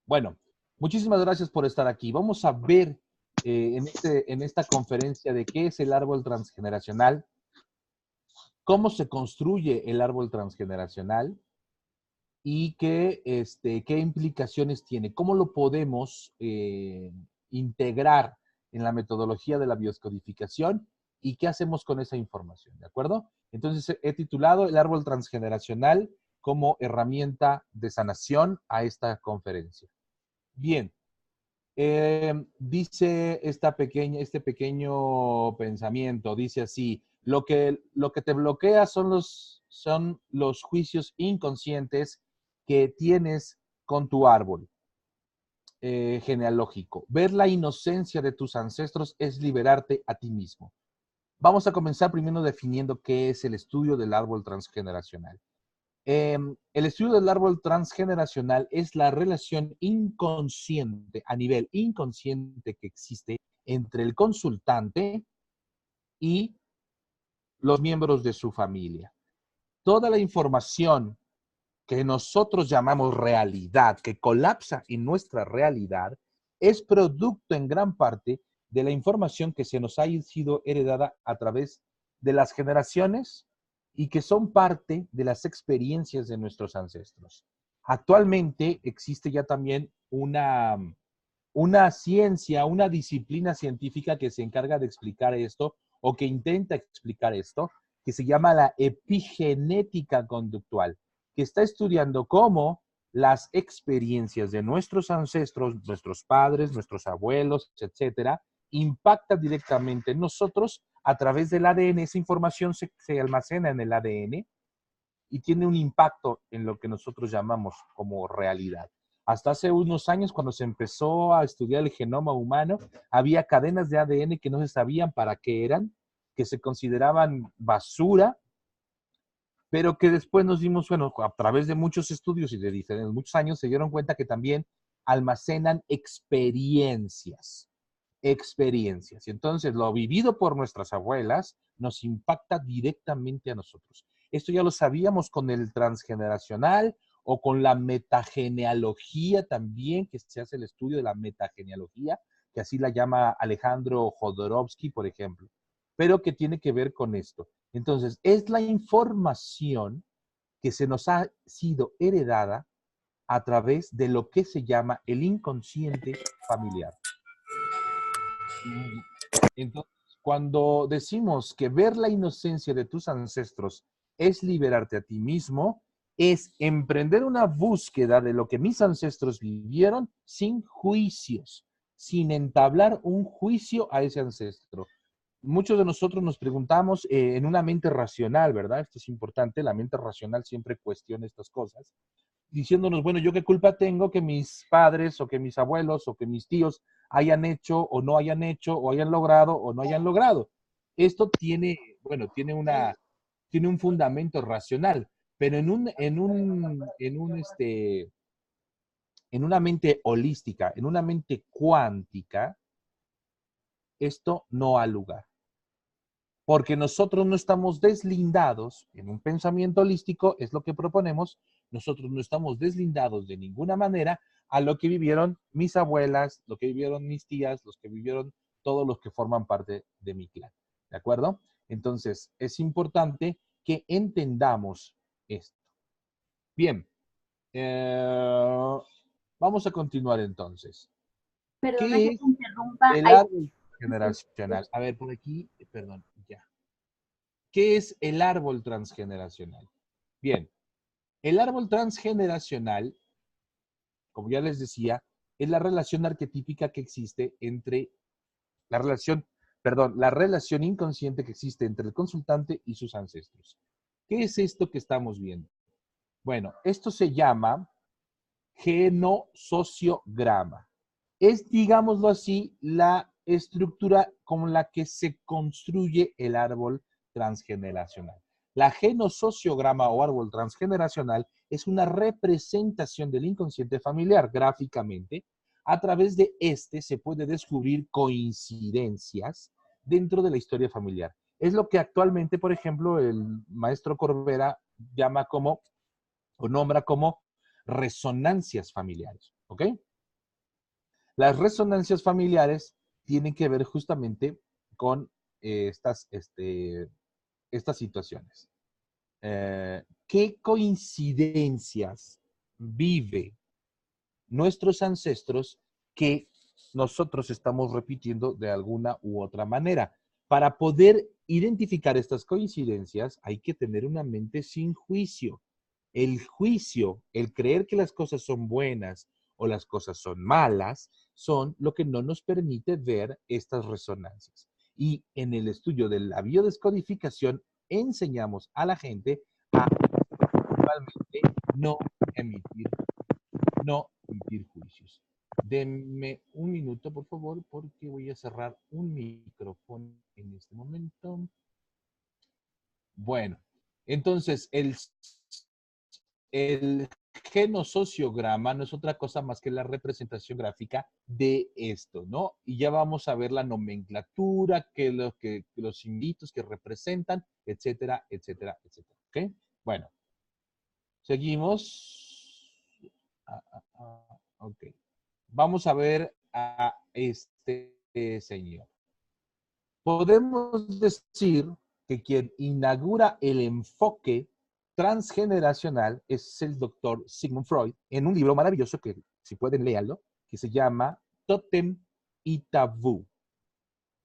Bueno, muchísimas gracias por estar aquí. Vamos a ver en esta conferencia de qué es el árbol transgeneracional, cómo se construye el árbol transgeneracional y qué implicaciones tiene, cómo lo podemos integrar en la metodología de la bioscodificación y qué hacemos con esa información, ¿de acuerdo? Entonces he titulado el árbol transgeneracional como herramienta de sanación a esta conferencia. Bien, dice este pequeño pensamiento, dice así, lo que te bloquea son los juicios inconscientes que tienes con tu árbol genealógico. Ver la inocencia de tus ancestros es liberarte a ti mismo. Vamos a comenzar primero definiendo qué es el estudio del árbol transgeneracional. El estudio del árbol transgeneracional es la relación inconsciente, a nivel inconsciente que existe entre el consultante y los miembros de su familia. Toda la información que nosotros llamamos realidad, que colapsa en nuestra realidad, es producto en gran parte de la información que se nos ha sido heredada a través de las generaciones y que son parte de las experiencias de nuestros ancestros. Actualmente existe ya también una ciencia, una disciplina científica que se encarga de explicar esto o que intenta explicar esto, que se llama la epigenética conductual, que está estudiando cómo las experiencias de nuestros ancestros, nuestros padres, nuestros abuelos, etcétera, impactan directamente en nosotros a través del ADN. Esa información se almacena en el ADN y tiene un impacto en lo que nosotros llamamos como realidad. Hasta hace unos años, cuando se empezó a estudiar el genoma humano, había cadenas de ADN que no se sabían para qué eran, que se consideraban basura, pero que después nos dimos, bueno, a través de muchos estudios y de diferentes, muchos años, se dieron cuenta que también almacenan experiencias. Experiencias. Y entonces, lo vivido por nuestras abuelas nos impacta directamente a nosotros. Esto ya lo sabíamos con el transgeneracional o con la metagenealogía también, que se hace el estudio de la metagenealogía, que así la llama Alejandro Jodorowsky, por ejemplo, pero que tiene que ver con esto. Entonces, es la información que se nos ha sido heredada a través de lo que se llama el inconsciente familiar. Entonces, cuando decimos que ver la inocencia de tus ancestros es liberarte a ti mismo, es emprender una búsqueda de lo que mis ancestros vivieron sin juicios, sin entablar un juicio a ese ancestro. Muchos de nosotros nos preguntamos en una mente racional, ¿verdad? Esto es importante, la mente racional siempre cuestiona estas cosas, diciéndonos, bueno, ¿yo qué culpa tengo que mis padres o que mis abuelos o que mis tíos hayan hecho o no hayan hecho o hayan logrado o no hayan logrado? Esto tiene, bueno, tiene un fundamento racional, pero en una mente holística, en una mente cuántica, esto no ha lugar. Porque nosotros no estamos deslindados, en un pensamiento holístico es lo que proponemos, nosotros no estamos deslindados de ninguna manera a lo que vivieron mis abuelas, lo que vivieron mis tías, los que vivieron todos los que forman parte de mi clan. ¿De acuerdo? Entonces, es importante que entendamos esto. Bien, vamos a continuar entonces. Perdona ¿Qué que es te interrumpa. el árbol generacional? A ver, por aquí, perdón, ya. ¿Qué es el árbol transgeneracional? Bien, el árbol transgeneracional, como ya les decía, es la relación arquetípica que existe entre la relación inconsciente que existe entre el consultante y sus ancestros. ¿Qué es esto que estamos viendo? Bueno, esto se llama genosociograma. Es, digámoslo así, la estructura con la que se construye el árbol transgeneracional. La genosociograma o árbol transgeneracional es una representación del inconsciente familiar gráficamente. A través de este se puede descubrir coincidencias dentro de la historia familiar. Es lo que actualmente, por ejemplo, el maestro Corbera llama como o nombra como resonancias familiares. ¿Ok? Las resonancias familiares tienen que ver justamente con estas situaciones. ¿Qué coincidencias vive nuestros ancestros que nosotros estamos repitiendo de alguna u otra manera? Para poder identificar estas coincidencias hay que tener una mente sin juicio. El juicio, el creer que las cosas son buenas o las cosas son malas, son lo que no nos permite ver estas resonancias. Y en el estudio de la biodescodificación enseñamos a la gente a principalmente no emitir juicios. Denme un minuto, por favor, porque voy a cerrar un micrófono en este momento. Bueno, entonces el genosociograma no es otra cosa más que la representación gráfica de esto, ¿no? Y ya vamos a ver la nomenclatura, los símbolos que representan, etcétera, etcétera, etcétera. ¿Ok? Bueno, seguimos. Ok. Vamos a ver a este señor. Podemos decir que quien inaugura el enfoque transgeneracional es el doctor Sigmund Freud en un libro maravilloso que, si pueden, léanlo, que se llama Tótem y Tabú.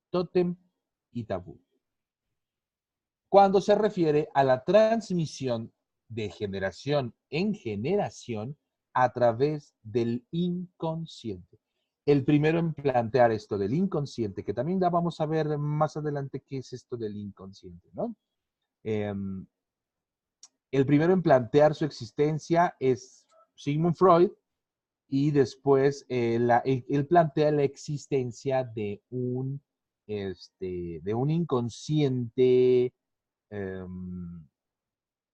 Tótem y Tabú. Cuando se refiere a la transmisión de generación en generación a través del inconsciente. El primero en plantear esto del inconsciente, que también ya vamos a ver más adelante qué es esto del inconsciente, ¿no? El primero en plantear su existencia es Sigmund Freud y después él plantea la existencia de un inconsciente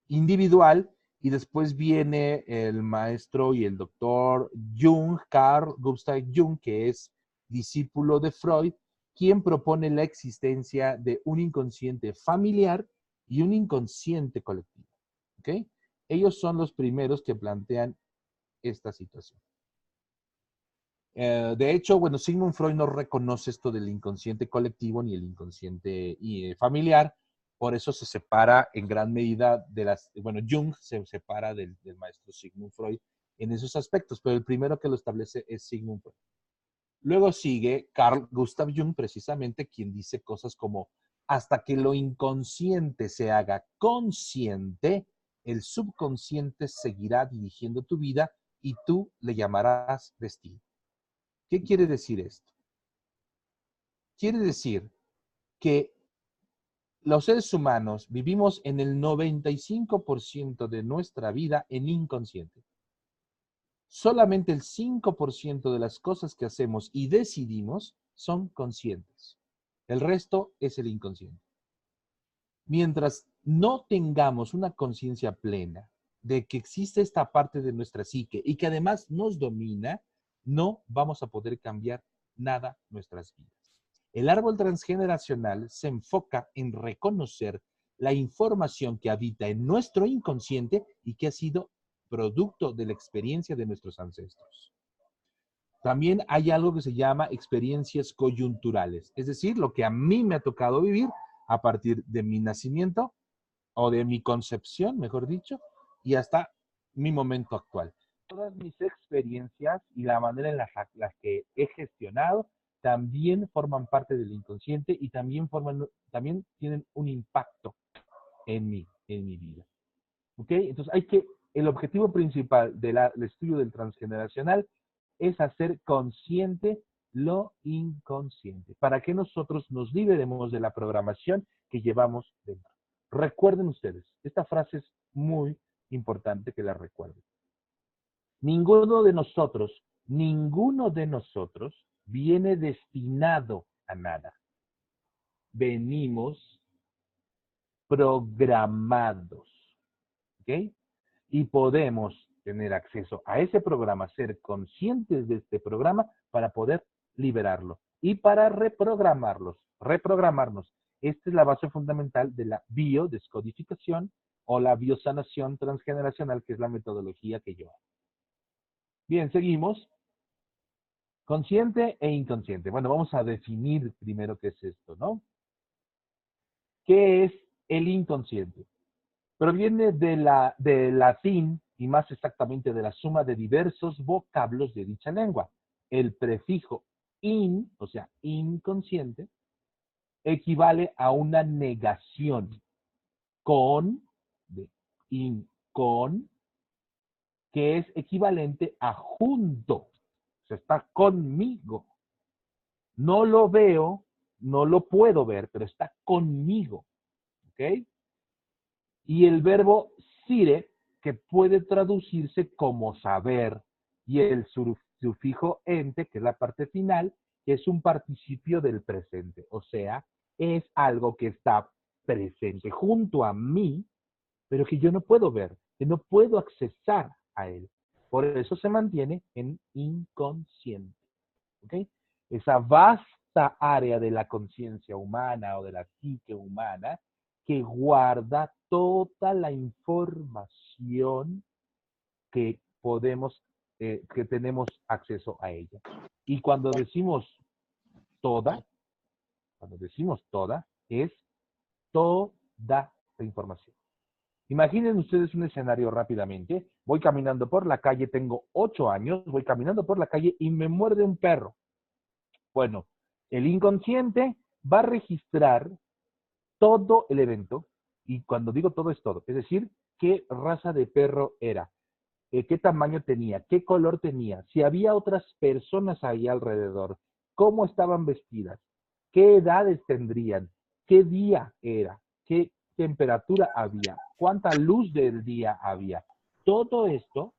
individual, y después viene el maestro y el doctor Jung, Carl Gustav Jung, que es discípulo de Freud, quien propone la existencia de un inconsciente familiar y un inconsciente colectivo. ¿Ok? Ellos son los primeros que plantean esta situación. De hecho, bueno, Sigmund Freud no reconoce esto del inconsciente colectivo ni el inconsciente familiar, por eso se separa en gran medida bueno, Jung se separa del maestro Sigmund Freud en esos aspectos, pero el primero que lo establece es Sigmund Freud. Luego sigue Carl Gustav Jung, precisamente, quien dice cosas como, hasta que lo inconsciente se haga consciente, el subconsciente seguirá dirigiendo tu vida y tú le llamarás destino. ¿Qué quiere decir esto? Quiere decir que los seres humanos vivimos en el 95% de nuestra vida en inconsciente. Solamente el 5% de las cosas que hacemos y decidimos son conscientes. El resto es el inconsciente. Mientras no tengamos una conciencia plena de que existe esta parte de nuestra psique y que además nos domina, no vamos a poder cambiar nada nuestras vidas. El árbol transgeneracional se enfoca en reconocer la información que habita en nuestro inconsciente y que ha sido producto de la experiencia de nuestros ancestros. También hay algo que se llama experiencias coyunturales, es decir, lo que a mí me ha tocado vivir a partir de mi nacimiento o de mi concepción, mejor dicho, y hasta mi momento actual. Todas mis experiencias y la manera en las que he gestionado también forman parte del inconsciente y también tienen un impacto en mi vida. ¿Ok? Entonces el objetivo principal del estudio del transgeneracional es hacer consciente lo inconsciente, para que nosotros nos liberemos de la programación que llevamos dentro. Recuerden ustedes, esta frase es muy importante que la recuerden. Ninguno de nosotros viene destinado a nada. Venimos programados. ¿Ok? Y podemos tener acceso a ese programa, ser conscientes de este programa para poder liberarlo y para reprogramarnos. Esta es la base fundamental de la biodescodificación o la biosanación transgeneracional, que es la metodología que yo hago. Bien, seguimos Consciente e inconsciente. Bueno, vamos a definir primero qué es esto, ¿no? ¿Qué es el inconsciente? Proviene del latín y más exactamente de la suma de diversos vocablos de dicha lengua. El prefijo in, o sea, inconsciente, equivale a una negación con, de in, con, que es equivalente a junto. O sea, está conmigo. No lo veo, no lo puedo ver, pero está conmigo. ¿Ok? Y el verbo sire, que puede traducirse como saber, y el sufijo ente, que es la parte final, que es un participio del presente. O sea, es algo que está presente junto a mí, pero que yo no puedo ver, que no puedo accesar a él. Por eso se mantiene en inconsciente. ¿Ok? Esa vasta área de la conciencia humana o de la psique humana que guarda toda la información que podemos, que tenemos acceso a ella. Y toda, cuando decimos toda, es toda la información. Imaginen ustedes un escenario rápidamente. Voy caminando por la calle, tengo 8 años, voy caminando por la calle y me muerde un perro. Bueno, el inconsciente va a registrar todo el evento, y cuando digo todo es todo, es decir, qué raza de perro era, qué tamaño tenía, qué color tenía, si había otras personas ahí alrededor, cómo estaban vestidas, qué edades tendrían, qué día era, qué temperatura había, cuánta luz del día había. Todo esto,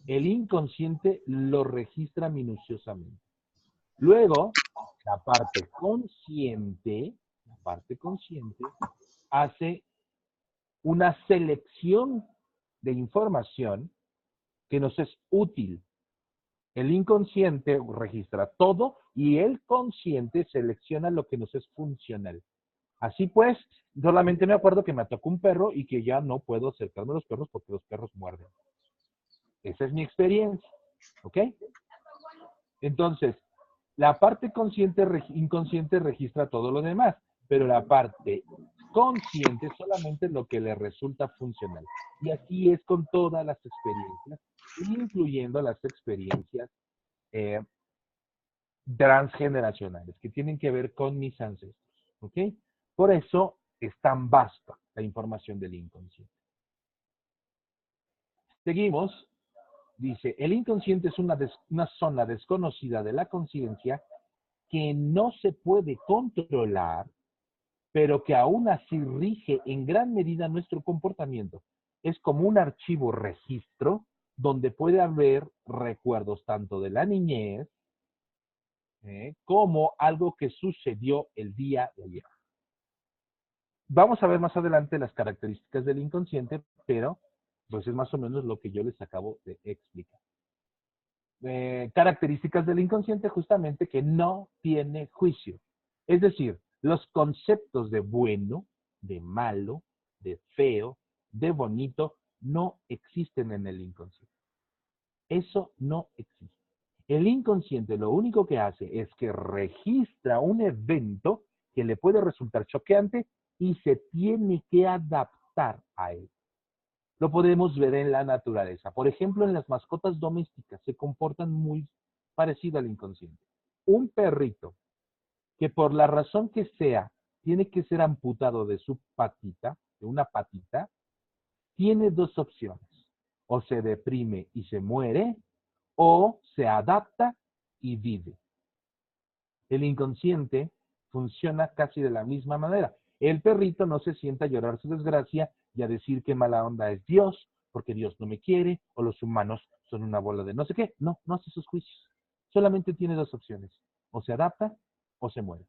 el inconsciente lo registra minuciosamente. Luego, la parte consciente hace una selección de información que nos es útil. El inconsciente registra todo y el consciente selecciona lo que nos es funcional. Así pues, solamente me acuerdo que me atacó un perro y que ya no puedo acercarme a los perros porque los perros muerden. Esa es mi experiencia. ¿Ok? Entonces, la parte inconsciente registra todo lo demás, pero la parte consciente solamente es lo que le resulta funcional. Y así es con todas las experiencias, incluyendo las experiencias eh, transgeneracionales, que tienen que ver con mis ancestros. ¿Ok? Por eso es tan vasta la información del inconsciente. Seguimos. Dice, el inconsciente es una zona desconocida de la conciencia que no se puede controlar, pero que aún así rige en gran medida nuestro comportamiento. Es como un archivo registro donde puede haber recuerdos tanto de la niñez como algo que sucedió el día de ayer. Vamos a ver más adelante las características del inconsciente, pero pues es más o menos lo que yo les acabo de explicar. Características del inconsciente justamente que no tiene juicio. Es decir, los conceptos de bueno, de malo, de feo, de bonito, no existen en el inconsciente. Eso no existe. El inconsciente lo único que hace es que registra un evento que le puede resultar choqueante y se tiene que adaptar a él. Lo podemos ver en la naturaleza. Por ejemplo, en las mascotas domésticas se comportan muy parecido al inconsciente. Un perrito que por la razón que sea tiene que ser amputado de su patita, de una patita, tiene dos opciones. O se deprime y se muere, o se adapta y vive. El inconsciente funciona casi de la misma manera. El perrito no se sienta a llorar su desgracia y a decir que mala onda es Dios, porque Dios no me quiere, o los humanos son una bola de no sé qué. No, no hace sus juicios. Solamente tiene dos opciones. O se adapta o se muere.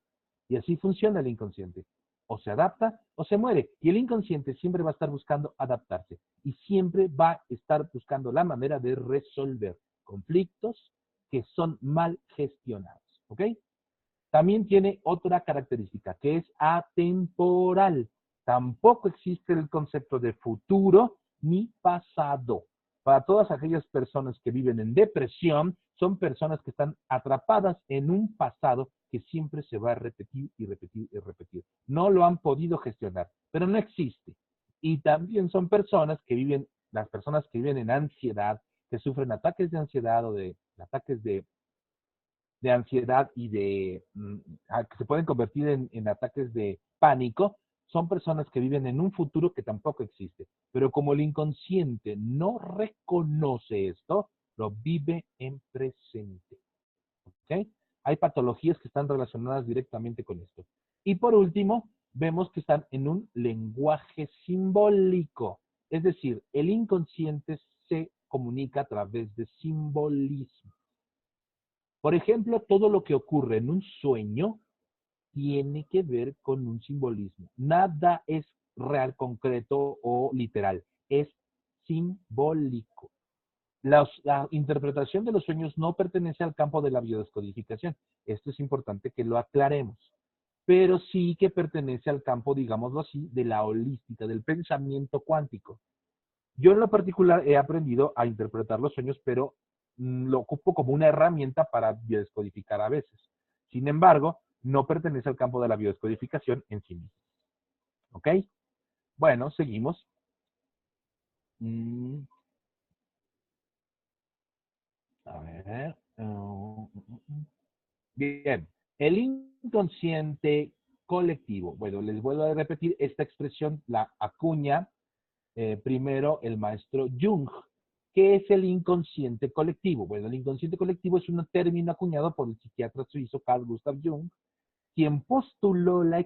Y así funciona el inconsciente. O se adapta o se muere. Y el inconsciente siempre va a estar buscando adaptarse. Y siempre va a estar buscando la manera de resolver conflictos que son mal gestionados. ¿Ok? También tiene otra característica, que es atemporal. Tampoco existe el concepto de futuro ni pasado. Para todas aquellas personas que viven en depresión, son personas que están atrapadas en un pasado que siempre se va a repetir y repetir y repetir. No lo han podido gestionar, pero no existe. Y también son personas que viven, las personas que viven en ansiedad, que sufren ataques de ansiedad o de ataques de ansiedad y que se pueden convertir en ataques de pánico, son personas que viven en un futuro que tampoco existe. Pero como el inconsciente no reconoce esto, lo vive en presente. ¿Ok? Hay patologías que están relacionadas directamente con esto. Y por último, vemos que están en un lenguaje simbólico. Es decir, el inconsciente se comunica a través de simbolismo. Por ejemplo, todo lo que ocurre en un sueño tiene que ver con un simbolismo. Nada es real, concreto o literal. Es simbólico. La interpretación de los sueños no pertenece al campo de la biodescodificación. Esto es importante que lo aclaremos. Pero sí que pertenece al campo, digámoslo así, de la holística, del pensamiento cuántico. Yo en lo particular he aprendido a interpretar los sueños, pero lo ocupo como una herramienta para biodescodificar a veces. Sin embargo, no pertenece al campo de la biodescodificación en sí mismo. ¿Ok? Bueno, seguimos. A ver. Bien. El inconsciente colectivo. Bueno, les vuelvo a repetir, esta expresión la acuña primero el maestro Jung. ¿Qué es el inconsciente colectivo? Bueno, el inconsciente colectivo es un término acuñado por el psiquiatra suizo Carl Gustav Jung, quien postuló la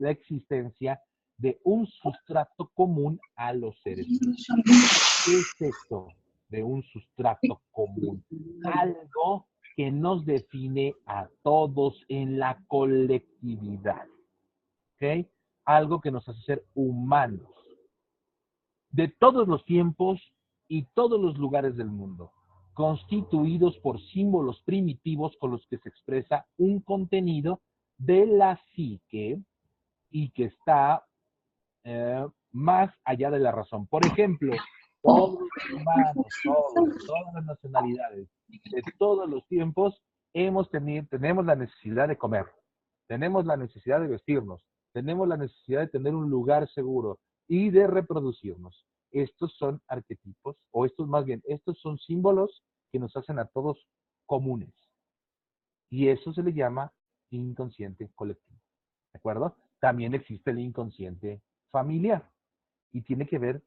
existencia de un sustrato común a los seres humanos. ¿Qué es esto de un sustrato común? Algo que nos define a todos en la colectividad. ¿Ok? Algo que nos hace ser humanos. De todos los tiempos y todos los lugares del mundo, constituidos por símbolos primitivos con los que se expresa un contenido de la psique y que está más allá de la razón. Por ejemplo, todos los humanos, todas las nacionalidades, de todos los tiempos, tenemos la necesidad de comer, tenemos la necesidad de vestirnos, tenemos la necesidad de tener un lugar seguro y de reproducirnos. Estos son arquetipos, o estos más bien, estos son símbolos que nos hacen a todos comunes. Y eso se le llama inconsciente colectivo. ¿De acuerdo? También existe el inconsciente familiar y tiene que ver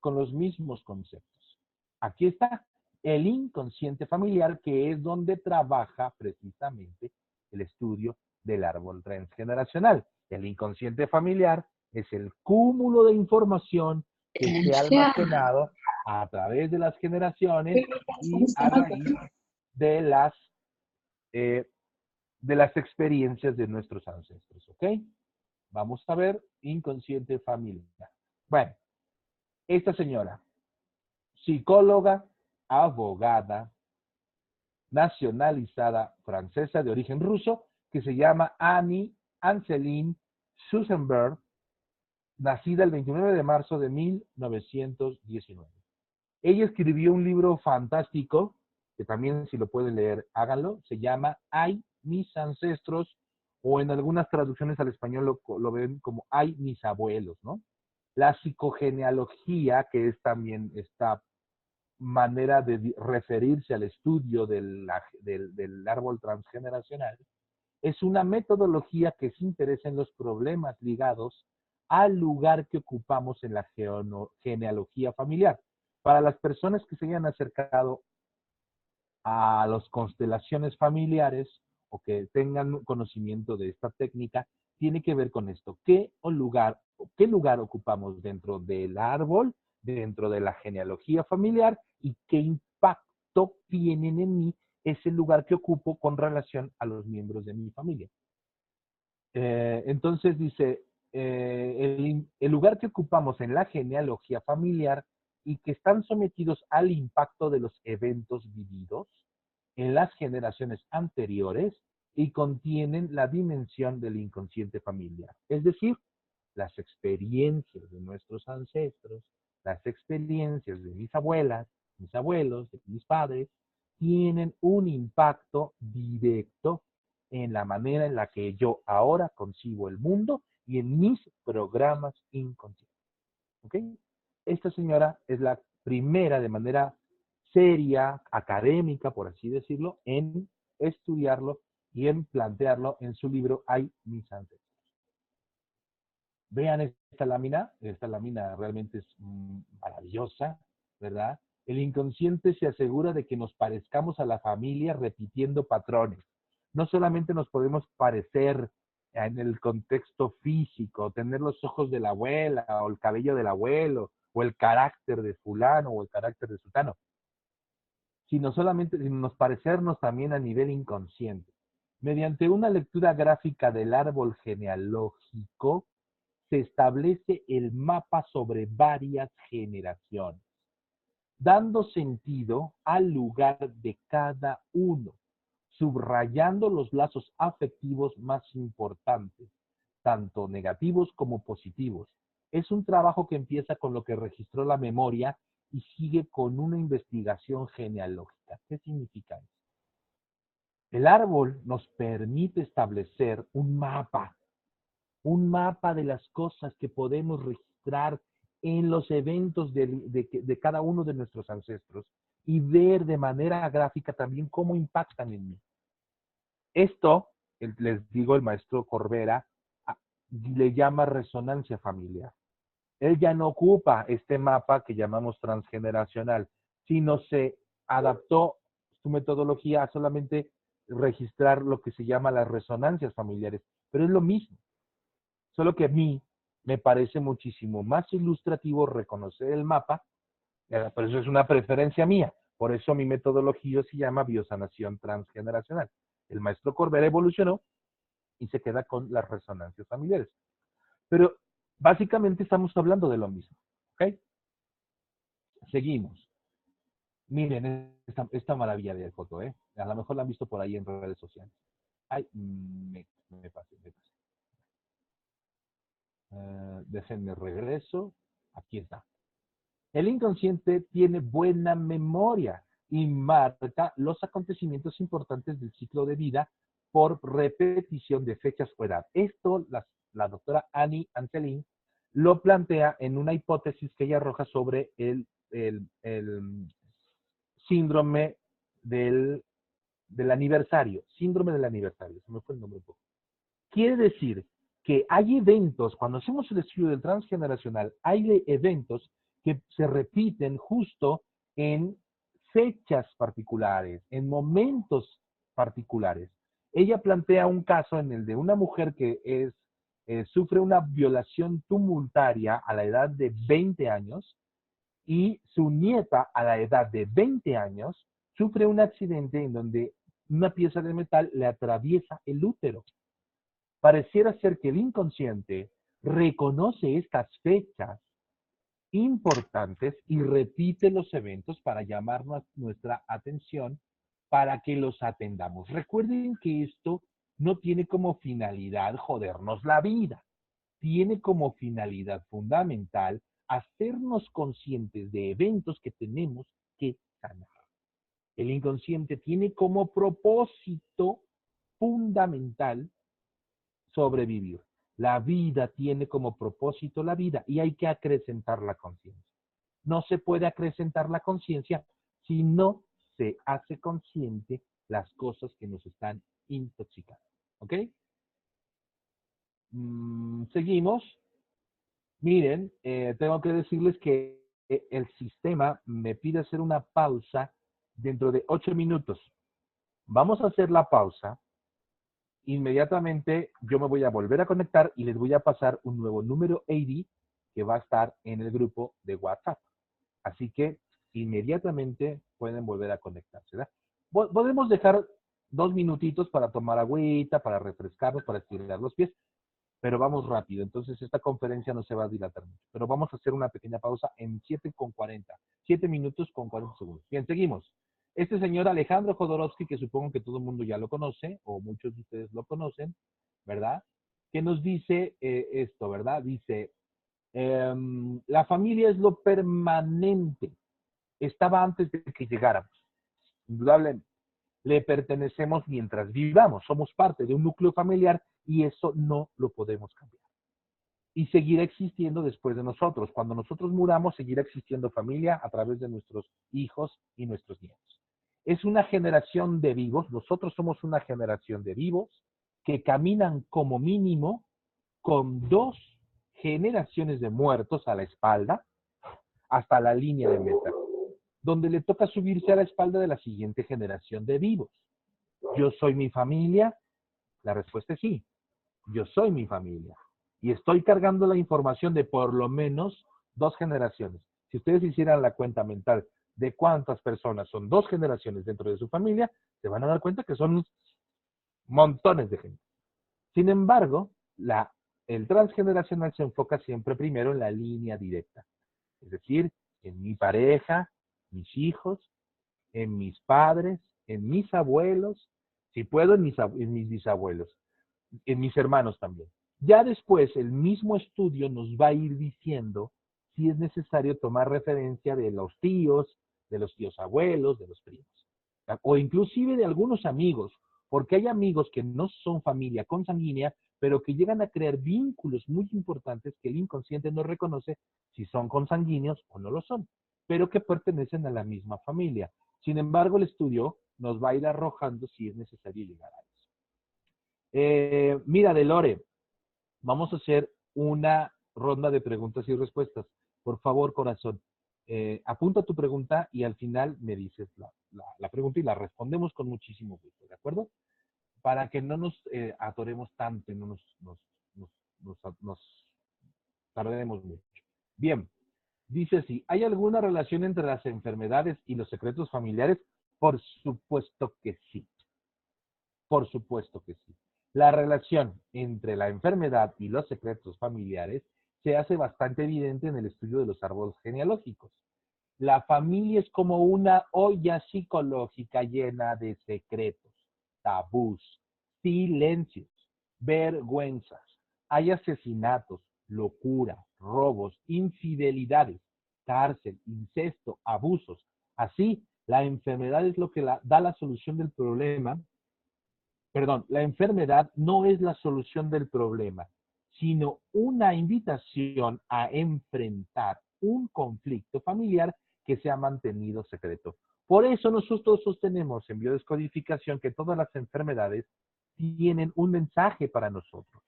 con los mismos conceptos. Aquí está el inconsciente familiar, que es donde trabaja precisamente el estudio del árbol transgeneracional. El inconsciente familiar es el cúmulo de información que se ha almacenado a través de las generaciones y a raíz eh, de las experiencias de nuestros ancestros. ¿Ok? Vamos a ver inconsciente familiar. Bueno, esta señora, psicóloga, abogada, nacionalizada francesa de origen ruso, que se llama Annie Anseline Susenberg, nacida el 29 de marzo de 1919. Ella escribió un libro fantástico, que también si lo pueden leer, háganlo, se llama Ay, mis ancestros, o en algunas traducciones al español lo ven como Ay, mis abuelos, ¿no? La psicogenealogía, que es también esta manera de referirse al estudio del árbol transgeneracional, es una metodología que se interesa en los problemas ligados al lugar que ocupamos en la genealogía familiar. Para las personas que se hayan acercado a las constelaciones familiares o que tengan conocimiento de esta técnica, tiene que ver con esto. ¿Qué lugar ocupamos dentro del árbol, dentro de la genealogía familiar y qué impacto tienen en mí ese lugar que ocupo con relación a los miembros de mi familia? Entonces dice, el lugar que ocupamos en la genealogía familiar y que están sometidos al impacto de los eventos vividos en las generaciones anteriores y contienen la dimensión del inconsciente familiar. Es decir, las experiencias de nuestros ancestros, las experiencias de mis abuelas, mis abuelos, de mis padres, tienen un impacto directo en la manera en la que yo ahora concibo el mundo y en mis programas inconscientes. ¿Ok? Esta señora es la primera de manera seria, académica, por así decirlo, en estudiarlo y en plantearlo en su libro Hay mis ancestros. Vean esta lámina realmente es maravillosa, ¿verdad? El inconsciente se asegura de que nos parezcamos a la familia repitiendo patrones. No solamente nos podemos parecer en el contexto físico, tener los ojos de la abuela o el cabello del abuelo o el carácter de fulano o el carácter de sultano, sino nos parecernos también a nivel inconsciente. Mediante una lectura gráfica del árbol genealógico, se establece el mapa sobre varias generaciones, dando sentido al lugar de cada uno, subrayando los lazos afectivos más importantes, tanto negativos como positivos. Es un trabajo que empieza con lo que registró la memoria y sigue con una investigación genealógica. ¿Qué significa eso? El árbol nos permite establecer un mapa de las cosas que podemos registrar en los eventos de cada uno de nuestros ancestros y ver de manera gráfica también cómo impactan en mí. Esto, les digo, el maestro Corbera le llama resonancia familiar. Él ya no ocupa este mapa que llamamos transgeneracional, sino se adaptó su metodología a solamente registrar lo que se llama las resonancias familiares, pero es lo mismo. Solo que a mí me parece muchísimo más ilustrativo reconocer el mapa, pero eso es una preferencia mía. Por eso mi metodología se llama biosanación transgeneracional. El maestro Corbera evolucionó y se queda con las resonancias familiares. Pero básicamente estamos hablando de lo mismo. ¿Ok? Seguimos. Miren esta maravilla de foto, ¿eh? A lo mejor la han visto por ahí en redes sociales. Ay, me pasé. Déjenme regreso. Aquí está. El inconsciente tiene buena memoria y marca los acontecimientos importantes del ciclo de vida por repetición de fechas o edad. Esto la doctora Annie Ancelin lo plantea en una hipótesis que ella arroja sobre el síndrome del, del aniversario. Síndrome del aniversario, se me fue el nombre un poco. Quiere decir que hay eventos, cuando hacemos el estudio del transgeneracional, hay eventos que se repiten justo en fechas particulares, en momentos particulares. Ella plantea un caso en el de una mujer que sufre una violación tumultaria a la edad de 20 años y su nieta a la edad de 20 años sufre un accidente en donde una pieza de metal le atraviesa el útero. Pareciera ser que el inconsciente reconoce estas fechas importantes y repite los eventos para llamar nuestra atención para que los atendamos. Recuerden que esto no tiene como finalidad jodernos la vida, tiene como finalidad fundamental hacernos conscientes de eventos que tenemos que sanar. El inconsciente tiene como propósito fundamental sobrevivir. La vida tiene como propósito la vida y hay que acrecentar la conciencia. No se puede acrecentar la conciencia si no se hace consciente las cosas que nos están intoxicando. ¿Ok? Seguimos. Miren, tengo que decirles que el sistema me pide hacer una pausa dentro de 8 minutos. Vamos a hacer la pausa. Inmediatamente yo me voy a volver a conectar y les voy a pasar un nuevo número ID que va a estar en el grupo de WhatsApp. Así que inmediatamente pueden volver a conectarse. ¿Verdad? Podemos dejar 2 minutitos para tomar agüita, para refrescarnos, para estirar los pies, pero vamos rápido. Entonces esta conferencia no se va a dilatar mucho. Pero vamos a hacer una pequeña pausa en 7:40. 7 minutos con 40 segundos. Bien, seguimos. Este señor Alejandro Jodorowsky, que supongo que todo el mundo ya lo conoce, o muchos de ustedes lo conocen, ¿verdad? Que nos dice esto, ¿verdad? Dice, la familia es lo permanente. estaba antes de que llegáramos. Indudablemente. Le pertenecemos mientras vivamos, somos parte de un núcleo familiar y eso no lo podemos cambiar. Y seguirá existiendo después de nosotros. Cuando nosotros muramos, seguirá existiendo familia a través de nuestros hijos y nuestros nietos. Es una generación de vivos, nosotros somos una generación de vivos que caminan como mínimo con 2 generaciones de muertos a la espalda hasta la línea de meta, donde le toca subirse a la espalda de la siguiente generación de vivos. ¿Yo soy mi familia? La respuesta es sí, yo soy mi familia. Y estoy cargando la información de por lo menos 2 generaciones. Si ustedes hicieran la cuenta mental de cuántas personas son 2 generaciones dentro de su familia, se van a dar cuenta que son montones de gente. Sin embargo, el transgeneracional se enfoca siempre primero en la línea directa. Es decir, en mi pareja, mis hijos, en mis padres, en mis abuelos, si puedo, en mis bisabuelos, en mis hermanos también. Ya después, el mismo estudio nos va a ir diciendo si es necesario tomar referencia de los tíos abuelos, de los primos, o inclusive de algunos amigos, porque hay amigos que no son familia consanguínea, pero que llegan a crear vínculos muy importantes que el inconsciente no reconoce si son consanguíneos o no lo son, pero que pertenecen a la misma familia. Sin embargo, el estudio nos va a ir arrojando si es necesario llegar a eso. Mira, Delore, vamos a hacer una ronda de preguntas y respuestas. Por favor, corazón, apunta tu pregunta y al final me dices la pregunta y la respondemos con muchísimo gusto, ¿de acuerdo? Para que no nos atoremos tanto y no nos tardemos mucho. Bien, dice así, ¿hay alguna relación entre las enfermedades y los secretos familiares? Por supuesto que sí. Por supuesto que sí. La relación entre la enfermedad y los secretos familiares se hace bastante evidente en el estudio de los árboles genealógicos. La familia es como una olla psicológica llena de secretos, tabús, silencios, vergüenzas. Hay asesinatos, locura, robos, infidelidades, cárcel, incesto, abusos. Así, la enfermedad es lo que da la solución del problema. Perdón, la enfermedad no es la solución del problema, sino una invitación a enfrentar un conflicto familiar que se ha mantenido secreto. Por eso nosotros sostenemos en biodescodificación que todas las enfermedades tienen un mensaje para nosotros.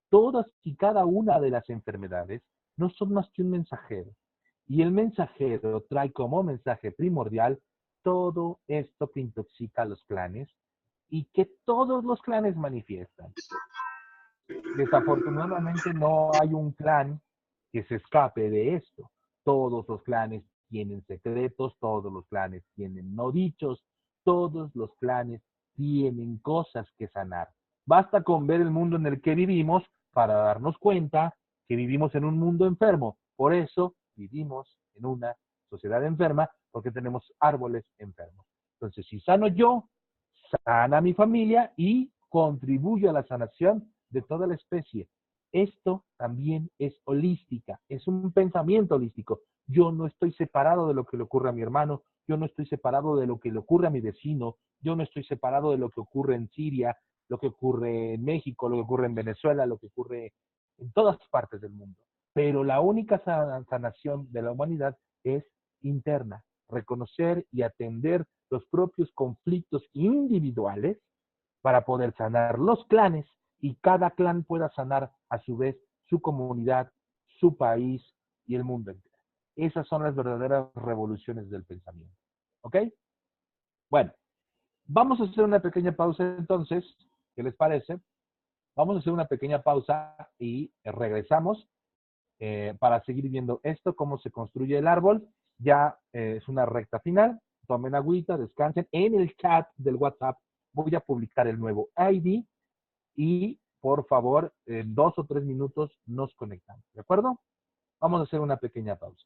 Todas y cada una de las enfermedades no son más que un mensajero. Y el mensajero trae como mensaje primordial todo esto que intoxica a los clanes y que todos los clanes manifiestan. Desafortunadamente no hay un clan que se escape de esto. Todos los clanes tienen secretos, todos los clanes tienen no dichos, todos los clanes tienen cosas que sanar. Basta con ver el mundo en el que vivimos para darnos cuenta que vivimos en un mundo enfermo. Por eso vivimos en una sociedad enferma, porque tenemos árboles enfermos. Entonces, si sano yo, sana mi familia y contribuyo a la sanación de toda la especie. Esto también es holística, es un pensamiento holístico. Yo no estoy separado de lo que le ocurre a mi hermano, yo no estoy separado de lo que le ocurre a mi vecino, yo no estoy separado de lo que ocurre en Siria, lo que ocurre en México, lo que ocurre en Venezuela, lo que ocurre en todas partes del mundo. Pero la única sanación de la humanidad es interna, reconocer y atender los propios conflictos individuales para poder sanar los clanes y cada clan pueda sanar a su vez su comunidad, su país y el mundo entero. Esas son las verdaderas revoluciones del pensamiento. ¿Ok? Bueno, vamos a hacer una pequeña pausa entonces. ¿Qué les parece? Vamos a hacer una pequeña pausa y regresamos para seguir viendo esto, cómo se construye el árbol. Ya es una recta final. Tomen agüita, descansen. En el chat del WhatsApp voy a publicar el nuevo ID y por favor, en 2 o 3 minutos nos conectamos. ¿De acuerdo? Vamos a hacer una pequeña pausa.